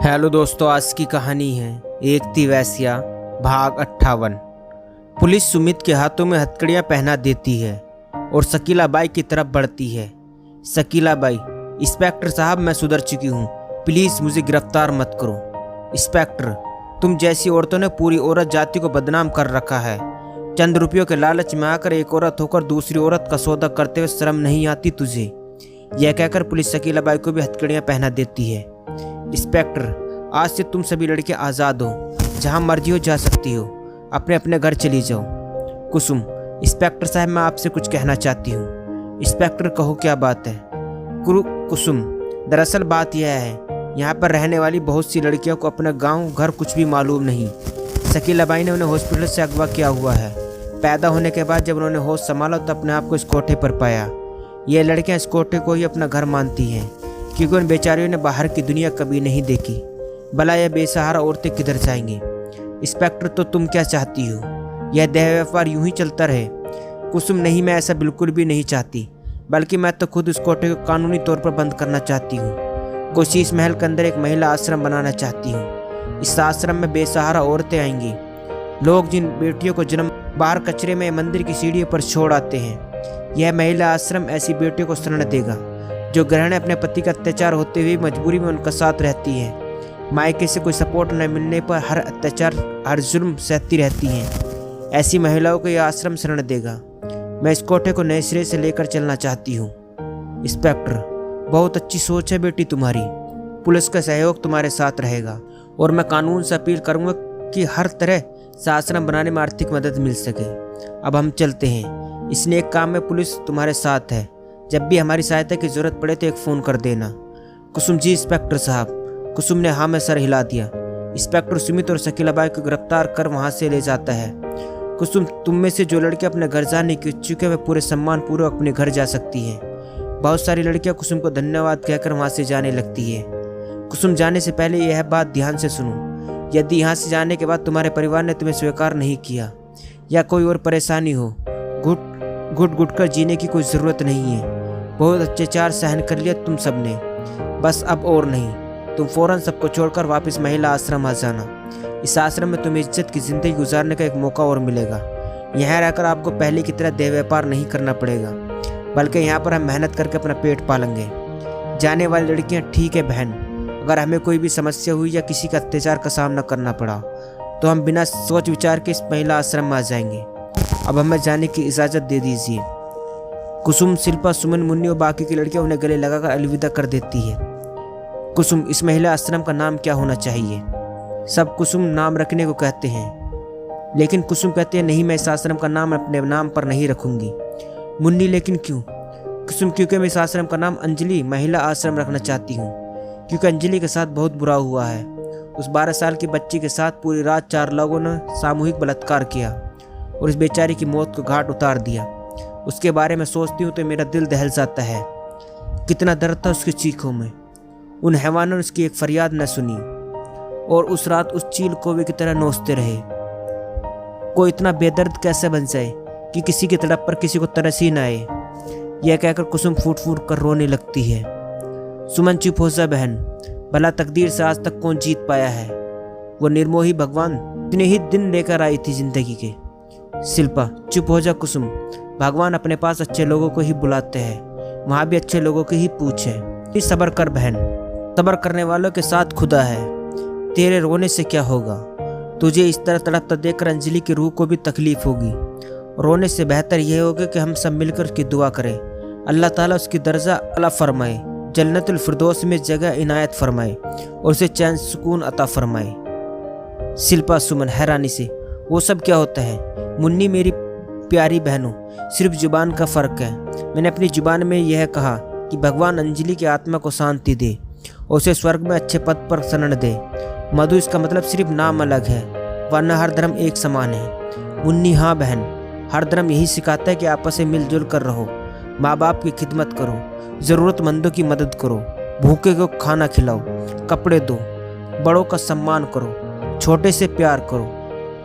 Hello दोस्तों, आज की कहानी है एक थी वेश्या भाग 58। पुलिस सुमित के हाथों में हथकड़ियां पहना देती है और शकीला बाई की तरफ बढ़ती है। शकीला बाई, इंस्पेक्टर साहब मैं सुधर चुकी हूँ, प्लीज मुझे गिरफ्तार मत करो। इंस्पेक्टर, तुम जैसी औरतों ने पूरी औरत जाति को बदनाम कर रखा है। चंद रुपयों के लालच में आकर एक औरत होकर दूसरी औरत का सौदा करते हुए शर्म नहीं आती तुझे? यह कहकर पुलिस शकीला बाई को भी हथकड़ियां पहना देती है। इंस्पेक्टर, आज से तुम सभी लड़के आज़ाद हो, जहां मर्जी हो जा सकती हो, अपने अपने घर चली जाओ। कुसुम, इंस्पेक्टर साहब मैं आपसे कुछ कहना चाहती हूँ। इंस्पेक्टर, कहो क्या बात है? कुसुम, दरअसल बात यह है, यहाँ पर रहने वाली बहुत सी लड़कियों को अपना गांव घर कुछ भी मालूम नहीं। शकीला बाई ने उन्हें हॉस्पिटल से अगवा किया हुआ है। पैदा होने के बाद जब उन्होंने होश संभाला तो अपने आप को इस कोठे पर पाया। ये लड़कियाँ इस कोठे को ही अपना घर मानती हैं, क्योंकि उन बेचारियों ने बाहर की दुनिया कभी नहीं देखी। भला यह बेसहारा औरतें किधर जाएंगी? इंस्पेक्टर, तो तुम क्या चाहती हो? यह देह व्यापार यूं ही चलता रहे? कुसुम, नहीं, मैं ऐसा बिल्कुल भी नहीं चाहती, बल्कि मैं तो खुद इस कोठे को कानूनी तौर पर बंद करना चाहती हूँ। कोशिश महल के अंदर एक महिला आश्रम बनाना चाहती हूँ। इस आश्रम में बेसहारा औरतें आएंगी। लोग जिन बेटियों को जन्म बाहर कचरे में मंदिर की सीढ़ियों पर छोड़ आते हैं, यह महिला आश्रम ऐसी बेटियों को शरण देगा जो गृहिणी अपने पति का अत्याचार होते हुए मजबूरी में उनका साथ रहती है। मायके से कोई सपोर्ट न मिलने पर हर अत्याचार हर जुल्म सहती रहती हैं। ऐसी महिलाओं को यह आश्रम शरण देगा। मैं इस कोठे को नए सिरे से लेकर चलना चाहती हूँ। इंस्पेक्टर, बहुत अच्छी सोच है बेटी तुम्हारी। पुलिस का सहयोग तुम्हारे साथ रहेगा और मैं कानून से अपील करूँगा कि हर तरह से आश्रम बनाने में आर्थिक मदद मिल सके। अब हम चलते हैं। इस नेक काम में पुलिस तुम्हारे साथ है। जब भी हमारी सहायता की जरूरत पड़े तो एक फ़ोन कर देना। कुसुम, जी इंस्पेक्टर साहब। कुसुम ने हाँ में सर हिला दिया। इंस्पेक्टर सुमित और शकीला बाई को गिरफ्तार कर वहां से ले जाता है। कुसुम, तुम में से जो लड़के अपने घर जाने की इच्छुक है वे पूरे सम्मान पूर्वक अपने घर जा सकती हैं। बहुत सारी लड़कियां कुसुम को धन्यवाद कहकर वहां से जाने लगती है। कुसुम, जाने से पहले यह बात ध्यान से सुनो। यदि यहाँ से जाने के बाद तुम्हारे परिवार ने तुम्हें स्वीकार नहीं किया या कोई और परेशानी हो, घुट कर जीने की कोई ज़रूरत नहीं है। बहुत अत्याचार सहन कर लिया तुम सबने, बस अब और नहीं। तुम फौरन सबको छोड़कर वापस महिला आश्रम आ जाना। इस आश्रम में तुम्हें इज्जत की जिंदगी गुजारने का एक मौका और मिलेगा। यहाँ रहकर आपको पहले की तरह देह व्यापार नहीं करना पड़ेगा, बल्कि यहाँ पर हम मेहनत करके अपना पेट पालेंगे। जाने वाली लड़कियाँ, ठीक है बहन, अगर हमें कोई भी समस्या हुई या किसी का अत्याचार का सामना करना पड़ा तो हम बिना सोच विचार के इस महिला आश्रम में आ जाएंगे। अब हमें जाने की इजाज़त दे दीजिए। कुसुम, शिल्पा, सुमन, मुन्नी और बाकी की लड़कियां उन्हें गले लगाकर अलविदा कर देती है। कुसुम, इस महिला आश्रम का नाम क्या होना चाहिए? सब कुसुम नाम रखने को कहते हैं, लेकिन कुसुम कहते हैं नहीं, मैं इस आश्रम का नाम अपने नाम पर नहीं रखूंगी। मुन्नी, लेकिन क्यों? कुसुम, क्योंकि मैं इस आश्रम का नाम अंजलि महिला आश्रम रखना चाहती हूँ, क्योंकि अंजलि के साथ बहुत बुरा हुआ है। उस 12 साल की बच्ची के साथ पूरी रात 4 लोगों ने सामूहिक बलात्कार किया और इस बेचारी की मौत को घाट उतार दिया। उसके बारे में सोचती हूँ तो मेरा दिल दहल जाता है। कितना दर्द था उसकी चीखों में। उन हैवानों ने उसकी एक फरियाद न सुनी और उस रात उस चील कौवे की तरह नोचते रहे। कोई इतना बेदर्द कैसे बन जाए कि किसी की तड़प पर किसी को तरस ही न आए? यह कहकर कुसुम फूट फूट कर रोने लगती है। सुमन, चुप हो जा बहन, भला तकदीर से आज तक कौन जीत पाया है? वो निर्मोही भगवान इतने ही दिन लेकर आई थी जिंदगी के। शिल्पा, चुप हो जा कुसुम, भगवान अपने पास अच्छे लोगों को ही बुलाते हैं, वहाँ भी अच्छे लोगों की ही पूछ है। सब्र कर बहन, सब्र करने वालों के साथ खुदा है। तेरे रोने से क्या होगा? तुझे इस तरह तड़पता देखकर अंजलि की रूह को भी तकलीफ होगी। रोने से बेहतर यह होगा कि हम सब मिलकर उसकी दुआ करें। अल्लाह ताला उसकी दर्जा अला फरमाए, जन्नतुल फिरदौस में जगह इनायत फरमाए और उसे चैन सुकून अता फरमाए। शिल्पा, सुमन हैरानी से, वो सब क्या होता है? मुन्नी, मेरी प्यारी बहनों, सिर्फ जुबान का फ़र्क है। मैंने अपनी जुबान में यह कहा कि भगवान अंजलि की आत्मा को शांति दे और उसे स्वर्ग में अच्छे पद पर शरण दे। मधु, इसका मतलब सिर्फ नाम अलग है, वरना हर धर्म एक समान है। मुन्नी, हाँ बहन, हर धर्म यही सिखाता है कि आपस में मिलजुल कर रहो, माँ बाप की खिदमत करो, ज़रूरतमंदों की मदद करो, भूखे को खाना खिलाओ, कपड़े दो, बड़ों का सम्मान करो, छोटे से प्यार करो।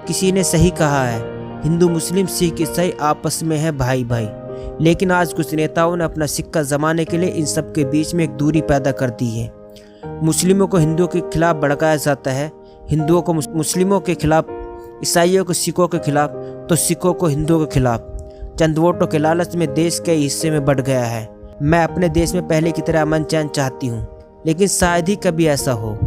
किसी ने सही कहा है, हिंदू, मुस्लिम, सिख, ईसाई आपस में है भाई भाई, लेकिन आज कुछ नेताओं ने अपना सिक्का जमाने के लिए इन सब के बीच में एक दूरी पैदा कर दी है। मुस्लिमों को हिंदुओं के खिलाफ भड़काया जाता है, हिंदुओं को मुस्लिमों के खिलाफ, ईसाइयों को सिखों के खिलाफ, तो सिखों को हिंदुओं के खिलाफ। चंद वोटों के लालच में देश कई हिस्से में बढ़ गया है। मैं अपने देश में पहले की तरह अमन चैन चाहती हूँ, लेकिन शायद ही कभी ऐसा हो।